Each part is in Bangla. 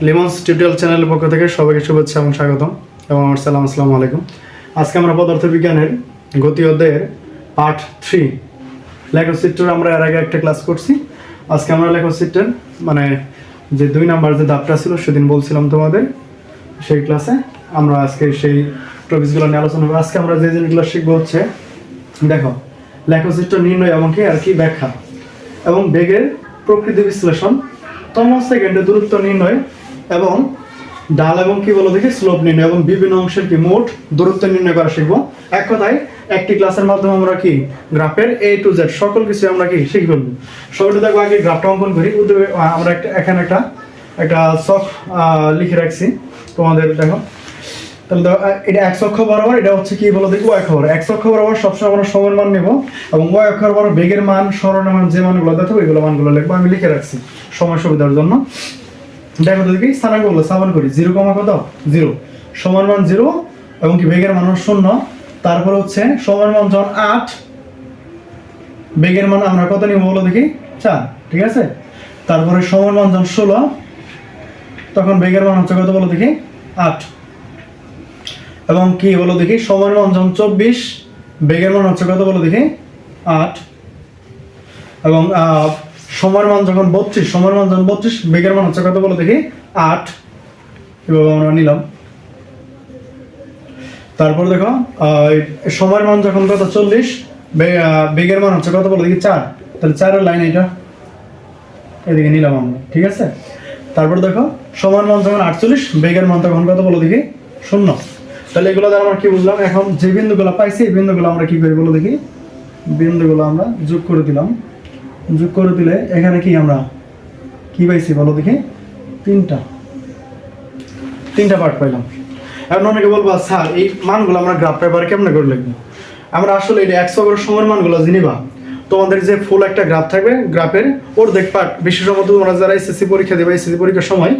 লিমন টিউটোরিয়াল চ্যানেলের পক্ষ থেকে সবাইকে শুভেচ্ছা এবং স্বাগতম এবং আমার সালাম, আসসালামু আলাইকুম। আজকে আমরা পদার্থবিজ্ঞানের গতি অধ্যায়ের পার্ট 3 লেখচিত্র আমরা এর আগে একটা ক্লাস করছি। আজকে আমরা লেখচিত্রের মানে যে 2 নাম্বার যে ধাপটা ছিল সেদিন বলছিলাম তোমাদের, সেই ক্লাসে আমরা আজকে সেই টপিকসগুলো নিয়ে আলোচনা করব। আজকে আমরা যে জিনিসগুলো শিখবো হচ্ছে, দেখো, লেখচিত্র নির্ণয় এবং কি আর কি ব্যাখ্যা এবং বেগের প্রকৃতি বিশ্লেষণ, তম সেকেন্ডে দূরত্ব নির্ণয় এবং ডাল এবং কি বলো দেখি স্লোপ নির্ণয় এবং বিভিন্ন অংশের কি মোট দূরত্ব নির্ণয় করা শিখবো। এক কথায় একটি ক্লাসের মাধ্যমে আমরা কি গ্রাফের A to Z সকল কিছু আমরা কি শিখে ফেলবো। সবাই দেখো আগে গ্রাফটা অঙ্কন করি। আমরা এখানে একটা ছক লিখে রাখছি তোমাদের, দেখো। তাহলে এটা x অক্ষ বরাবর, এটা হচ্ছে কি বলো দেখি y অক্ষ বরাবর। x অক্ষ বরাবর সবসময় আমরা সময়ের মান নেব এবং y অক্ষ বরাবর বেগের মান, সরণের মান, যে মানগুলো দেখো এগুলো মানগুলো লিখবো। আমি লিখে রাখছি সময় সুবিধার জন্য। দেখো দেখি স্থানাঙ্কগুলো স্থাপন করি। 0, কত 0, সমান মান 0 এবং কি বেগের মান 0। তারপর হচ্ছে সময়ের মান যখন 8, বেগের মান আমরা কত নিব বলো দেখি 4, ঠিক আছে। তারপরে সময়ের মান যখন 16, তখন বেগের মান হচ্ছে কত বলো দেখি 8 এবং কি বলো দেখি সময়ের মান যখন 24, বেগের মান হচ্ছে কত বলো দেখি 8 এবং সময়ের মান যখন 32, সময়ের মান যখন 32, বেগের মান হচ্ছে কত বলো দেখি 8। এভাবে আমরা নিলাম। তারপর দেখো সময়ের মান যখন কত 40, বেগের মান হচ্ছে কত বলো দেখি 4। তাহলে 4 এর লাইন এটা এদিকে নিলাম আমরা, ঠিক আছে। তারপর দেখো সময়ের মান যখন 48, বেগের মান তখন কত বলো দেখি 0। তাহলে এগুলো দ্বারা আমরা কি বুঝলাম? এখন যে বিন্দুগুলো পাইছি এই বিন্দুগুলো আমরা কি করি বলো দেখি, বিন্দুগুলো আমরা যোগ করে দিলাম। যোগ করে দিলে এখানে কি আমরা কি পাইছি বলো দেখি, তিনটা পার্ট পাইলাম। এখন অনেকে বলবো স্যার এই মানগুলো আমরা গ্রাফ পেপারে কেমনে করে লিখবো? আমরা আসলে এটা 100 করে সময়ের মানগুলো জেনেবা। তোমাদের যে ফুল একটা গ্রাফ থাকবে, গ্রাফের অর্ধেক পার্ট, বিশেষত তোমরা যারা এসএসসি পরীক্ষা দেবে, এসএসসি পরীক্ষার সময়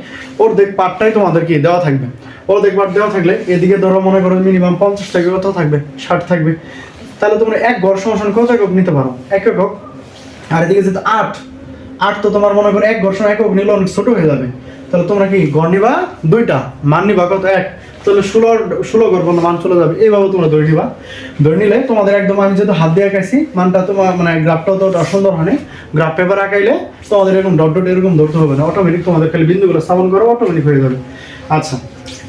অর্ধেক পার্টটাই তোমাদের কি দেওয়া থাকবে। অর্ধেক পার্ট দেওয়া থাকলে এদিকে ধরো মনে করো মিনিমাম 50 থেকে কত থাকবে, 60 থাকবে। তাহলে তোমরা এক ঘর সমান কত একক নিতে পারো, 1 একক। আর এদিকে যেহেতু 8 তো তোমার মনে করো এক ঘর সমান একক নিলে অনেক ছোট হয়ে যাবে। তাহলে তোমরা কি ঘর নিবা 2টা, মান নিবা কত 1, তাহলে 16 ঘর পর্যন্ত মান চলে যাবে। এইভাবে তোমরা ধরে নিবা। ধরে নিলে তোমাদের একদম, আমি যেহেতু হাত দিয়ে আঁকাইছি মানটা, তোমার মানে গ্রাফটাও তো সুন্দর হয়নি। গ্রাফ পেপার আঁকাইলে তোমাদের এরকম ডট ডট এরকম ধরতে হবে না, অটোমেটিক তোমাদের খালি বিন্দুগুলো স্থাপন করো, অটোমেটিক হয়ে যাবে। আচ্ছা,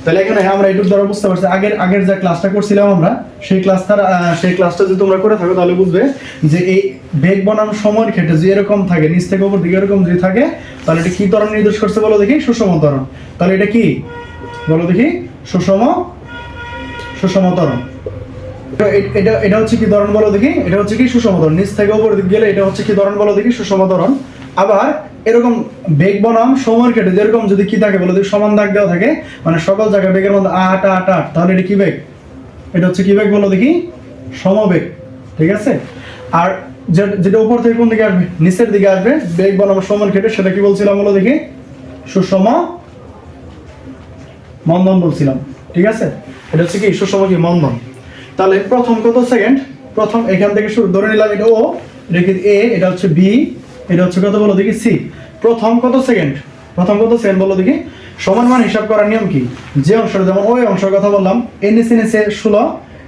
তাহলে এখানে আমরা এইটুকু দ্বারা বুঝতে পারছি। আগের যে ক্লাসটা করছিলাম আমরা, সেই ক্লাসটা যদি তোমরা করে থাকো তাহলে বুঝবে যে এই বেগ বনাম সময়ের ক্ষেত্রে যে এরকম থাকে, নিচ থেকে উপর দিকে এরকম যদি থাকে, তাহলে এটা কি ত্বরণ নির্দেশ করছে বলো দেখি, সুষম ত্বরণ। তাহলে এটা কি বলো দেখি, সুষম ত্বরণ। এটা হচ্ছে কি ত্বরণ বলো দেখি, এটা হচ্ছে কি সুষম ত্বরণ। নিচ থেকে উপর দিকে গেলে এটা হচ্ছে কি ত্বরণ বলো দেখি, সুষম ত্বরণ। আবার এরকম বেগ বনাম সময়ের ক্ষেত্রে যেরকম যদি কি থাকে বলো দেখি, সমান দাগ দেওয়া থাকে, মানে সকল জায়গায় বেগের মধ্যে 8 8 8, তাহলে এটা কি বেগ? এটা হচ্ছে কি বেগ বলো দেখি, সমবেগ, ঠিক আছে। আর যেটা উপর থেকে কোন দিকে আসবে, নিচের দিকে আসবে, বেগ বনাম সময়ের ক্ষেত্রে, সেটা কি বলছিলাম বলো দেখি, সুষম মন্দন বলছিলাম, ঠিক আছে। এটা হচ্ছে কি সুষম কি মন্দন। তাহলে প্রথম কত সেকেন্ড, প্রথম এখান থেকে শুরু ধরে নিলাম, এটা ও, এটা কি এ, এটা হচ্ছে বি, এটা হচ্ছে কত বলো দেখি সি। প্রথম কত সেকেন্ড বলো দেখি। সমান মান হিসাব করার নিয়ম কি, যে অংশটা, যেমন ওই অংশের কথা বললাম, এ নিচে 16,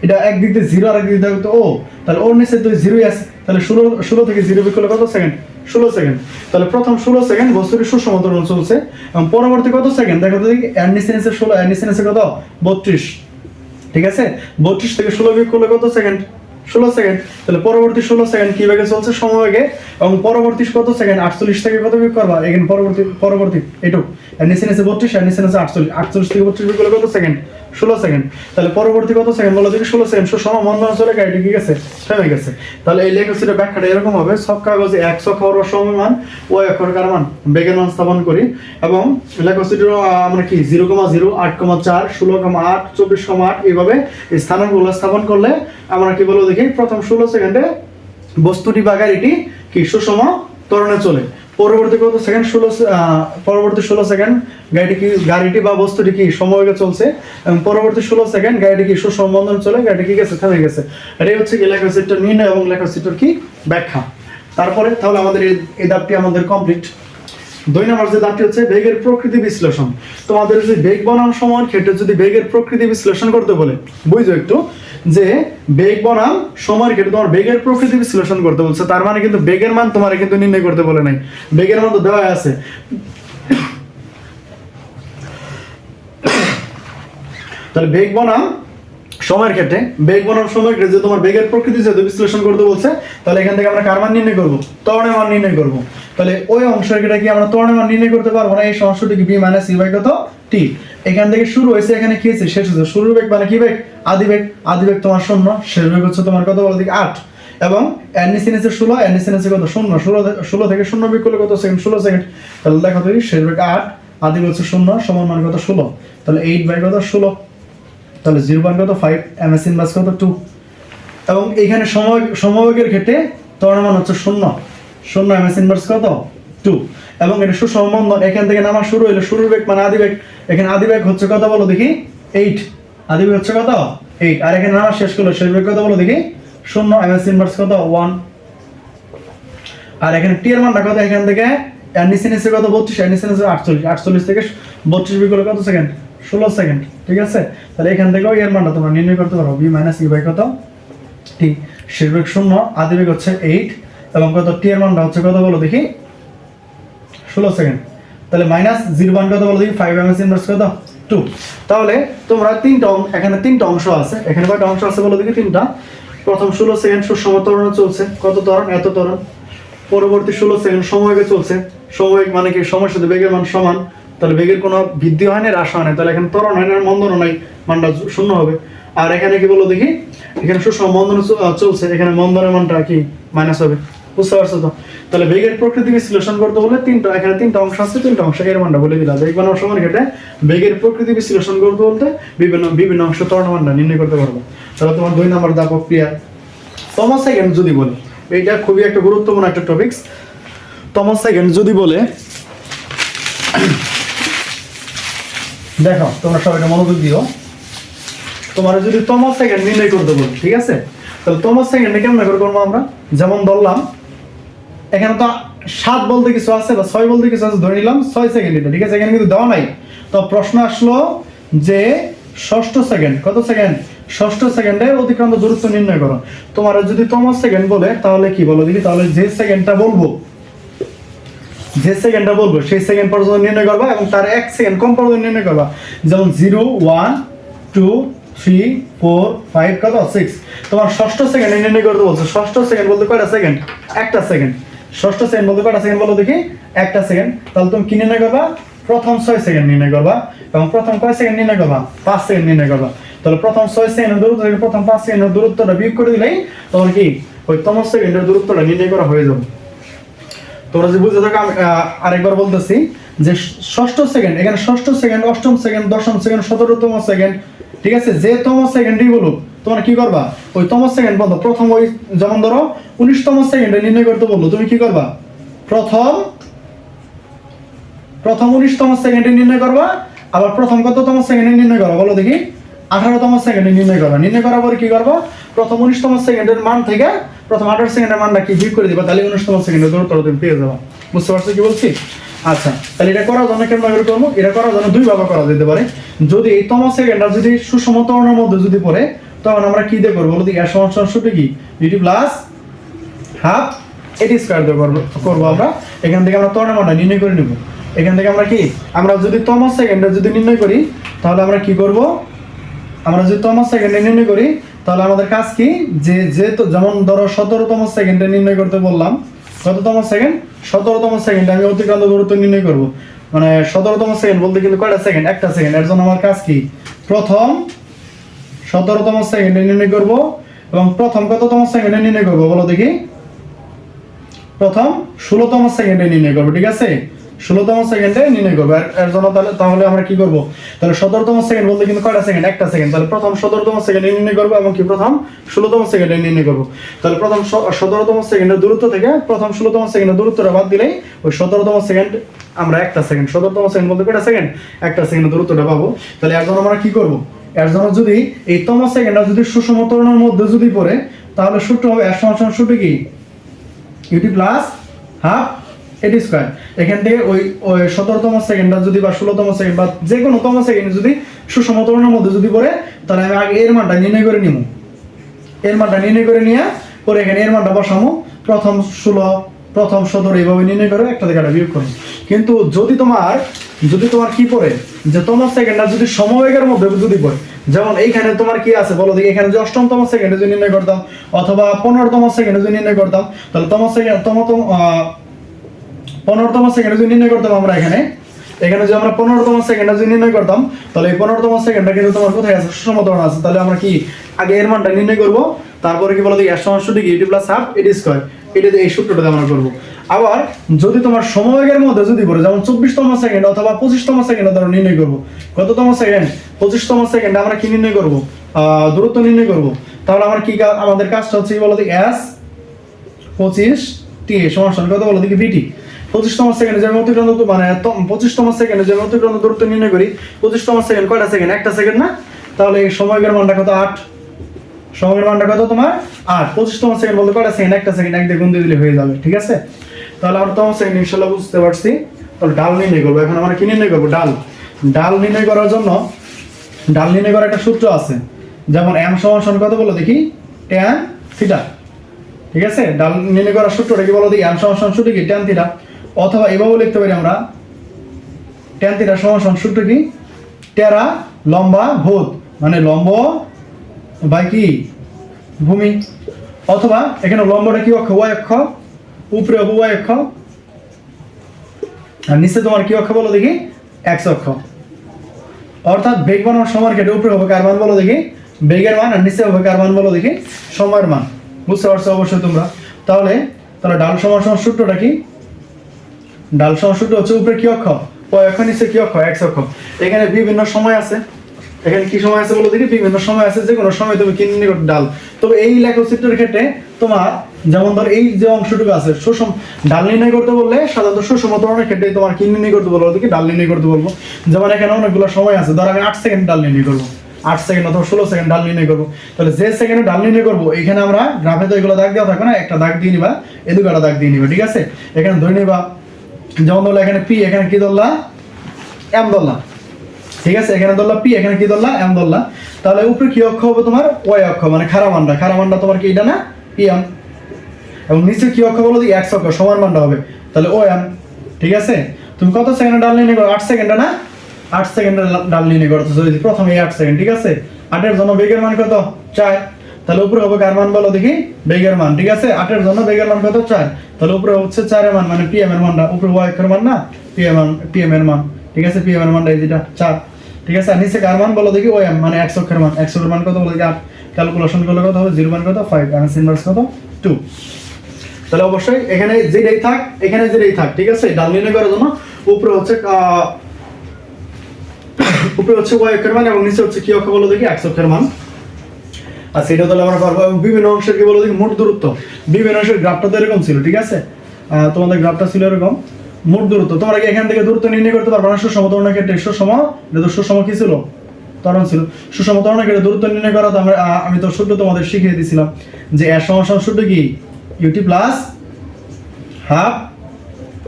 এটা একদিক দিয়ে 0 আর একদিক দিয়ে ও, তাহলে ওর নিচে তো 0ই আছে, তাহলে 16 থেকে 0 বিয়োগ করলে কত সেকেন্ড, 16 সেকেন্ড। তাহলে প্রথম 16 সেকেন্ড বস্তুটি সুষম ত্বরণ চলছে এবং পরবর্তী কত সেকেন্ড দেখো দেখি, এর নিচে 16, এর নিচে কত 32, ঠিক আছে। 32 থেকে 16 বিয়োগ করলে কত সেকেন্ড, 16 সেকেন্ড। তাহলে পরবর্তী 16 সেকেন্ড কি বেগে চলছে, সমবেগে। এবং পরবর্তী কত সেকেন্ড, 48 থেকে কত বিয়োগ করবা, এখানে পরবর্তী এটুক, এর নিচে 32, এর নিচে 48 থেকে 32 বিয়োগ করলে কত সেকেন্ড, 16 সেকেন্ড। তাহলে পরবর্তী কত সেকেন্ড বলো দেখি, 16 সেকেন্ড। সুষম মন্দন চলে গাড়িটি কি গেছে, থেমে গেছে। তাহলে এই লেখচিত্রের ব্যাখ্যাটা এরকম হবে, সব কাগজে x অক্ষ বরাবর সময় মান, y অক্ষর মান, বেগের মান স্থাপন করি এবং লেখচিত্র আমরা কি 0,0, 8,4, 16,8, 24,8 এইভাবে স্থানাঙ্কগুলো স্থাপন করলে আমরা কি বলবো দেখি, প্রথম 16 সেকেন্ডে বস্তুটি বা গাড়িটি কি সুষম ত্বরণে চলে। পরবর্তী কত সেকেন্ড, পরবর্তী 16 সেকেন্ড গাড়িটি বা বস্তুটি কি সমবেগে চলছে এবং পরবর্তী 16 সেকেন্ড গাড়িটি কি সুষম মন্দনে চলে, গাড়িটি কি গেছে, থেমে গেছে। এটাই হচ্ছে কি লেখচিত্র নির্ণয় এবং লেখচিত্রের কি ব্যাখ্যা। তারপরে তাহলে আমাদের এই ধাপটি আমাদের কমপ্লিট। 2 নম্বর যে ধাপটি হচ্ছে বেগের প্রকৃতি বিশ্লেষণ। তোমাদের যদি বেগ বনাম সময়ের ক্ষেত্রে যদি বেগের প্রকৃতি বিশ্লেষণ করতে বলে, বুঝো একটু যে বেগ বনাম সময়ের ক্ষেত্রে তোমার বেগের প্রকৃতি বিশ্লেষণ করতে বলছে, তার মানে কিন্তু বেগের মান তোমার কিন্তু নির্ণয় করতে বলে নাই, বেগের মান তো দেওয়া আছে। তাহলে বেগ বনাম সময়ের ক্ষেত্রে, বেগ বনাম সময়ের ক্ষেত্রে যে তোমার বেগের প্রকৃতি যদি বিশ্লেষণ করতে বলছে, তাহলে এখান থেকে আমরা কার মান নির্ণয় করব? ত্বরণের মান নির্ণয় করব। তাহলে ওই অংশের কি আমরা ত্বরণের মান নির্ণয় করতে পারবো না? এই সমস্যাটি কি b - e বাই কত t, এখান থেকে শুরু হয়েছে, এখানে কি হয়েছে? শেষ হয়েছে। শুরুর বেগ মানে কি বেগ? আদি বেগ। আদি বেগ তোমার 0, শেষ বেগ হচ্ছে তোমার কত বলো দেখি 8, এবং n নিচে 16, n নিচে কত 0, 16 থেকে 0 বিয়োগ করলে কত সেকেন্ড? 16 সেকেন্ড। তাহলে দেখো দেখি শেষ বেগ 8, আদি বেগ হচ্ছে 0, সমান মান কত 16, তাহলে 8 বাই কত 16, তাহলে 0 কত 5, ms ইনভার্স কত 2। এবং এখানে সমবেগের ক্ষেত্রে ত্বরণের মান হচ্ছে 0, ms ইনভার্স কত 2। এবং এটা সুষম বন্ধন, এখান থেকে নামা শুরু হইলো, শুরুর বেগ মানে আদি বেগ, এখানে আদি বেগ হচ্ছে কত বলো দেখি 8, আদি বেগ হচ্ছে কত 8, আর এখানে নামা শেষ করলো, শেষ বেগ কত বলো দেখি 0, ms ইনভার্স কত 1। আর এখানে t এর মানটা কত? এখান থেকে n নিচে কত 32, n নিচে 48, 48 থেকে 32 বিয়োগ করলে কত সেকেন্ড? 16 সেকেন্ড। ঠিক আছে, তাহলে এখান থেকেও এর মানটা তোমরা নির্ণয় করতে পারো, b - e বাই কত t। শেষ বেগ 0, আদি বেগ হচ্ছে 8, এবং কত t এর মানটা হচ্ছে কত বলো দেখি 16 সেকেন্ড। তাহলে -0 কত বলো দেখি 5, ms ইনভার্স কত 2। তাহলে তোমরা এখানে তিনটা অংশ আছে, এখানে কয়টা অংশ আছে বলো দেখি? তিনটা। প্রথম 16 সেকেন্ড সুষম ত্বরণে চলছে, কত ত্বরণ? এত ত্বরণ। পরবর্তী 16 সেকেন্ড সমবেগে চলছে, সমবেগ মানে কি? সময়ের সাথে বেগের মান সমান, তাহলে বেগের কোনো বৃদ্ধি হয় না, হ্রাস হয় না, তাহলে এখানে ত্বরণ হয় না, মন্দনও নাই, মানটা 0 হবে। আর এখানে কি বলো দেখি? এখানে সুষম মন্দন চলছে, এখানে মন্দনের মানটা কি মাইনাস হবে। বুঝতে পারছো তো? তাহলে বেগের প্রকৃতি বিশ্লেষণ করতে বলে এখানে তিনটা অংশ আছে, তিনটা অংশ এর মানটা বলে দিলাম। বেগ বনাম সময়ের ক্ষেত্রে বেগের প্রকৃতি বিশ্লেষণ করতে বলতে বিভিন্ন অংশ ত্বরণের মানটা নির্ণয় করতে পারবো। তাহলে তোমার 2 নম্বর ধাপ ক্লিয়ার। তমস সেকেন্ড যদি বলে, এইটা খুবই একটা গুরুত্বপূর্ণ একটা টপিকস। তমস সেকেন্ড যদি বলে, দেখো তোমরা সবাই মনোযোগ দিও, তোমার যদি তমস সেকেন্ড নির্ণয় করতে বলো, ঠিক আছে? তাহলে তমস সেকেন্ডে কেমন করে করবো আমরা? যেমন ধরলাম এখানে তো 7 বলতে কিছু আছে বা 6 বলতে কিছু আছে, ধরে নিলাম 6 সেকেন্ড এটা, ঠিক আছে? এখানে কিন্তু দেওয়া নাই। তো প্রশ্ন আসলো যে ষষ্ঠ সেকেন্ড, কত সেকেন্ড? ষষ্ঠ সেকেন্ডের অতিক্রান্ত দূরত্ব নির্ণয় করো। তোমার যদি তমস সেকেন্ড বলে, তাহলে কি বলো দেখি? তাহলে যে সেকেন্ডটা বলবো সেই সেকেন্ড পর্যন্ত নির্ণয় করবা, এবং তার 1 সেকেন্ড কম পর্যন্ত নির্ণয় করবা। যেমন 0, 1, 2, 3, 4, 5 কত 6। তোমার ষষ্ঠ সেকেন্ডে নির্ণয় করতে বলছো। ষষ্ঠ সেকেন্ড বলতে কয়টা সেকেন্ড? একটা সেকেন্ড। ষষ্ঠ সেকেন্ড বলতে কয়টা সেকেন্ড বলো দেখি? একটা সেকেন্ড। তাহলে তুমি কি নির্ণয় করবা? প্রথম 6 সেকেন্ড নির্ণয় করবা, এবং প্রথম কয় সেকেন্ড নির্ণয় করবা? 5 সেকেন্ড নির্ণয় করবা। তাহলে প্রথম 6 সেকেন্ডের দূরত্ব থেকে প্রথম 5 সেকেন্ডের দূরত্বটা বিয়োগ করে দিলেই তোমার কি ওই তমস সেকেন্ডের দূরত্বটা নির্ণয় করা হয়ে যাবে। তোমরা যদি বুঝতে থাকো, আরেকবার বলতেছি যে ষষ্ঠ সেকেন্ড, এখানে ষষ্ঠ সেকেন্ড, অষ্টম সেকেন্ড, দশম সেকেন্ড, 17তম সেকেন্ড, ঠিক আছে? যে তম সেকেন্ডই বলুক, তোমরা কি করবা? ওই তম সেকেন্ড বলতো প্রথম, ওই যেমন ধরো 19তম সেকেন্ডে নির্ণয় করতে বললো, তুমি কি করবা? প্রথম 19তম সেকেন্ডে নির্ণয় করবা, আবার প্রথম কততম সেকেন্ডে নির্ণয় করবা বলো দেখি? 18তম সেকেন্ডে নির্ণয় করবা। নির্ণয় করার পরে কি করবা? প্রথম 19তম সেকেন্ডের মান থেকে প্রথম 18 সেকেন্ডের মানটা কি বিয়োগ করে দিবা, তাহলে 19তম সেকেন্ডের দূরত্ব তুমি পেয়ে যাবা। বুঝতে পারছো কি বলছি? আচ্ছা, তাহলে এটা করার জন্য কেমন করে করবো? এটা করার জন্য দুই ভাবে করা যেতে পারে। যদি এই তম সেকেন্ডটা যদি সুষম ত্বরণের মধ্যে যদি পড়ে, তখন আমরা কি দিয়ে করবো বলো দেখি? এর সমান সূত্র কি? dt প্লাস হাফ এটি স্কয়ার দিয়ে করবো আমরা। এখান থেকে আমরা ত্বরণের মানটা নির্ণয় করে নেব। এখান থেকে আমরা কি, আমরা যদি তম সেকেন্ডে যদি নির্ণয় করি, তাহলে আমরা কি করব? আমরা যদি তম সেকেন্ডে নির্ণয় করি, তাহলে আমাদের কাজ কি? যেহেতু যেমন ধরো 17তম সেকেন্ডে নির্ণয় করতে বললাম, কততম সেকেন্ড? 17তম সেকেন্ডে আমি অতিক্রান্ত দূরত্ব নির্ণয় করব। মানে 17তম সেকেন্ড বলতে কিন্তু কয়টা সেকেন্ড? একটা সেকেন্ড। এর জন্য আমার কাজ কি? প্রথম 17তম সেকেন্ডে নির্ণয় করব, এবং প্রথম কততম সেকেন্ডে নির্ণয় করব বলো দেখি? প্রথম 16তম সেকেন্ডে নির্ণয় করব, ঠিক আছে? 16তম সেকেন্ডে নির্ণয় করব। এর জন্য তাহলে আমরা কি করব? তাহলে 17তম সেকেন্ড বলতে কিন্তু কয়টা সেকেন্ড? একটা সেকেন্ড। তাহলে প্রথম 17তম সেকেন্ডে নির্ণয় করব, এবং কি প্রথম 16তম সেকেন্ডে নির্ণয় করব। তাহলে প্রথম 17তম সেকেন্ডের দূরত্ব থেকে প্রথম 16তম সেকেন্ডের দূরত্বটা বাদ দিলেই ওই 17তম সেকেন্ড আমরা একটা সেকেন্ড, 17তম সেকেন্ড বলতে কয়টা সেকেন্ড? একটা সেকেন্ডের দূরত্বটা পাবো। তাহলে এর জন্য আমরা কি করব? এর জন্য যদি এই তম সেকেন্ডটা যদি সুষম ত্বরণের মধ্যে যদি পড়ে, তাহলে সূত্র হবে এর সমান সূত্র কি? ইউটি প্লাস হাফ এটি স্কয়ার। এখান থেকে ওই 17তম সেকেন্ডটা যদি বা 16তম সেকেন্ড বা যে কোনো তম সেকেন্ড যদি সুষম ত্বরণের মধ্যে যদি পড়ে, তাহলে আমি আগে এর মানটা নির্ণয় করে নিব। এর মানটা নির্ণয় করে নিয়ে পরে এখানে এর মানটা বসামো, প্রথম 16 প্রথম 17 এইভাবে নির্ণয় করে একটা থেকে একটা বিয়োগ করো। কিন্তু যদি তোমার কি পড়ে যে তম সেকেন্ডটা যদি সমবেগের মধ্যে যদি পড়ে, যেমন এইখানে তোমার কি আছে বলো দেখি, এখানে যে 8তম সেকেন্ডে যদি নির্ণয় করতাম অথবা 15তম সেকেন্ডে যদি নির্ণয় করতাম, তাহলে 15তম সেকেন্ডে যদি নির্ণয় করতাম আমরা এখানে যদি আমরা 15তম সেকেন্ডে যদি নির্ণয় করতাম, তাহলে এই 15তম সেকেন্ডটা কিন্তু তোমার কোথায় আছে, সুষম ত্বরণ আছে। তাহলে আমরা কি আগে এর মানটা নির্ণয় করব, তারপরে কি বলো দেখি এর সমান সূত্র কি ইউটি প্লাস হাফ এটি স্কয়ার, এটা এই সূত্রটা আমরা করব। আবার যদি তোমার সমবেগের মধ্যে যদি পড়ে, যেমন 24তম সেকেন্ড অথবা 25তম সেকেন্ডে ধরো নির্ণয় করব, কততম সেকেন্ড 25তম সেকেন্ডে আমরা কি নির্ণয় করব, দূরত্ব নির্ণয় করব। তাহলে আমরা কি আমাদের কাজটা হচ্ছে কি বলো দেখি s 25 t সমান কত বলো দেখি vt। 25তম সেকেন্ডে যে অতিক্রান্ত মানে 25তম সেকেন্ডে যে অতিক্রান্ত দূরত্ব নির্ণয় করি, 25তম সেকেন্ড কয়টা সেকেন্ড, একটা সেকেন্ড না, তাহলে এই সময়ের মানটা কত 8, সময়ের মানটা কত তোমার 8। 25তম সেকেন্ড বলতে কয়টা সেকেন্ড, একটা সেকেন্ড, এক দিয়ে গুণ দিয়ে দিলে হয়ে যাবে, ঠিক আছে। তাহলে আমরা তম সেকেন্ড ইনশাআল্লাহ বুঝতে পারছি। তাহলে ডাল নির্ণয় করবো। এখন আমরা কি নির্ণয় করবো, ডাল নির্ণয় করার জন্য ডাল নির্ণয় করার একটা সূত্র আছে, যেমন m সমান কত বলো দেখি tan থিটা, ঠিক আছে। ডাল নির্ণয় করার সূত্রটা কি বলো দেখি, m সমান সূত্র কি tan থিটা, অথবা এভাবে লিখতে পারি আমরা tan থিটা সমান সূত্র কি টেরা লম্বা ভূত, মানে লম্ব বাই কি ভূমি, অথবা এখানে লম্বটা কি অক্ষ, y অক্ষ, উপরে হবে y অক্ষ, আর নিচে তোমার কি অক্ষ বলো দেখি x অক্ষ। অর্থাৎ বেগ বানানোর সময়ের ক্ষেত্রে উপরে হবে কার মান বলো দেখি বেগের মান, আর নিচে হবে কার মান বলো দেখি সময়ের মান। বুঝতে পারছো অবশ্যই তোমরা। তাহলে ডাল সমান সূত্রটা কি, ডাল সমান সূত্র হচ্ছে উপরে কি অক্ষ y অক্ষ, নিচে কি অক্ষ x অক্ষ। এখানে বিভিন্ন সময় আছে, এখানে কি সময় আছে বলো দেখি বিভিন্ন সময় আছে, যে কোনো সময় তুমি কি নির্ণয় করতে ডাল। তবে এই লেখচিত্রের ক্ষেত্রে তোমার যেমন ধর এই যে অংশটুকু আছে সুষম, ডাল নির্ণয় করতে বললে সাধারণত সুষম ত্বরণের ক্ষেত্রে তোমার কি নির্ণয় করতে বলবো দেখি ডাল নির্ণয় করতে বলবো। যেমন এখানে অনেকগুলো সময় আছে, ধর আমি 8 সেকেন্ড ডাল নির্ণয় করবো, 8 সেকেন্ড অথবা 16 সেকেন্ড ডাল নির্ণয় করবো। তাহলে যে সেকেন্ডে ডাল নির্ণয় করবো, এখানে আমরা গ্রাফে তো এগুলো দাগ দেওয়া থাকবে না, একটা দাগ দিয়ে নিবা, এই দুটো দাগ দিয়ে নিবা, ঠিক আছে। এখানে ধরে নিবা, যেমন ধরো এখানে পি, এখানে কি ধরলা এম ধরলা, ঠিক আছে। এখানে ধরলা পি, এখানে কি ধরলা এম ধরলা। তাহলে উপরে কি অক্ষ হবে তোমার y অক্ষ, মানে খাড়া মানটা তোমার কি এটা না pm, এবং নিচে কি অক্ষ বলো দিই x অক্ষ, সমান মানটা হবে তাহলে om, ঠিক আছে। তুমি কত সেকেন্ডে ডাল নির্ণয় করো, 8 সেকেন্ডে না, 8 সেকেন্ডে ডাল নির্ণয় করতেছো, যদি প্রথমে 8 সেকেন্ড, ঠিক আছে। 8 এর জন্য বেগের মান কত 4, তাহলে উপরে হবে কার মান বলো দেখি বেগের মান, ঠিক আছে। 8 এর জন্য বেগের মান কত 4, তাহলে উপরে হচ্ছে 4 এর মান, মানে pm এর মানটা, উপরে y অক্ষের মান না pm এর মান, ঠিক আছে। pm এর মানটা এই যেটা 4, ঠিক আছে। আর নিচে কার মান বলো দেখি om, মানে x অক্ষের মান, x অক্ষের মান কত বলো দেখি 8, ক্যালকুলেশন করলে কত হবে 0 মান কত 5, আর ইনভার্স কত 2। তাহলে অবশ্যই এখানে যেটাই থাক, এখানে যেটাই থাক, ঠিক আছে। ডাল নির্ণয় করার জন্য উপরে হচ্ছে y অক্ষের মান এবং নিচে হচ্ছে কি অক্ষ বলো দেখি x অক্ষের মান। আর সেটা তাহলে আমরা পারবো। এবং বিভিন্ন অংশের কি বলো দেখি মোট দূরত্ব, বিভিন্ন অংশের গ্রাফটা তো এরকম ছিল, ঠিক আছে। তোমাদের গ্রাফটা ছিল এরকম, মোট দূরত্ব তোমরা কি এখান থেকে দূরত্ব নির্ণয় করতে পারবে না। সুষম ত্বরণের ক্ষেত্রে সুষম কি ছিল ত্বরণ ছিল, সুষম ত্বরণের ক্ষেত্রে দূরত্ব নির্ণয় করা তো আমি তো সূত্র তোমাদের শিখিয়ে দিয়েছিলাম যে এর সমান সূত্র কি ইউটি প্লাস হাফ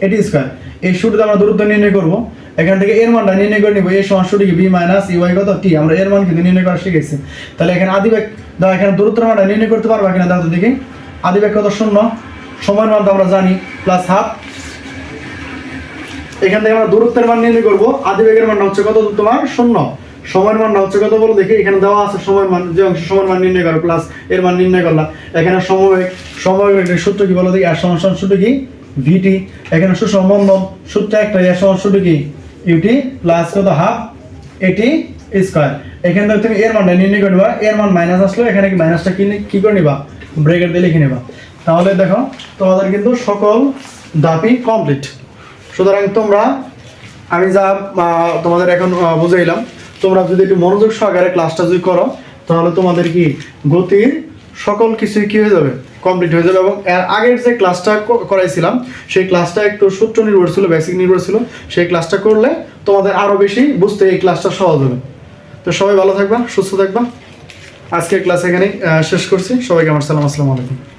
এটি স্কয়ার। এই সূত্রে আমরা দূরত্ব নির্ণয় করব। এখান থেকে এর মানটা নির্ণয় করে নিব, এর সমান সূত্র কি b মাইনাস ইউআই কত t, আমরা এর মান কিন্তু নির্ণয় করা শিখেছি। তাহলে এখানে আদিবেগ দাও, এখানে দূরত্বের মানটা নির্ণয় করতে পারবা কিনা দাও তো দেখি। আদিবেগ কত 0, সময়ের মান তো আমরা জানি প্লাস হাফ, এখান থেকে আমরা দূরত্বের মান নির্ণয় করব। আদিবেগের মানটা হচ্ছে কত তোমার 0, সময়ের মানটা হচ্ছে কত বলো দেখি, এখানে দেওয়া আছে সময়ের মান, যে অংশ সময়ের মান নির্ণয় করো প্লাস এর মান নির্ণয় করলা। এখানে সমবেগের সূত্র কি বলো দেখি, আর সমান সূত্র কি vt। এখানে সুষম বন্ধন সূত্র একটা, এর সমান সূত্র কি ut প্লাস কত হাফ এটি স্কয়ার। এখান থেকে তুমি এর মানটা নির্ণয় করে নিবা, এর মান মাইনাস আসলো, এখানে কি মাইনাসটা কি করে নিবা ব্র্যাকেট দিয়ে লিখে নিবা। তাহলে দেখো তোমাদের কিন্তু সকল ধাপই কমপ্লিট। সুতরাং তোমরা আমি যা তোমাদের এখন বুঝাইলাম, তোমরা যদি একটু মনোযোগ সহকারে ক্লাসটা যদি করো, তাহলে তোমাদের কি গতির সকল কিছুই কি হয়ে যাবে কমপ্লিট হয়ে যাবে। এবং এর আগের যে ক্লাসটা করাইছিলাম সেই ক্লাসটা একটু সূত্র নির্ভর ছিল, বেসিক নির্ভর ছিল, সেই ক্লাসটা করলে তোমাদের আরো বেশি বুঝতে এই ক্লাসটা সহজ হবে। তো সবাই ভালো থাকবা, সুস্থ থাকবা। আজকের ক্লাস এখানেই শেষ করছি। সবাইকে আমার সালাম, আসসালামু আলাইকুম।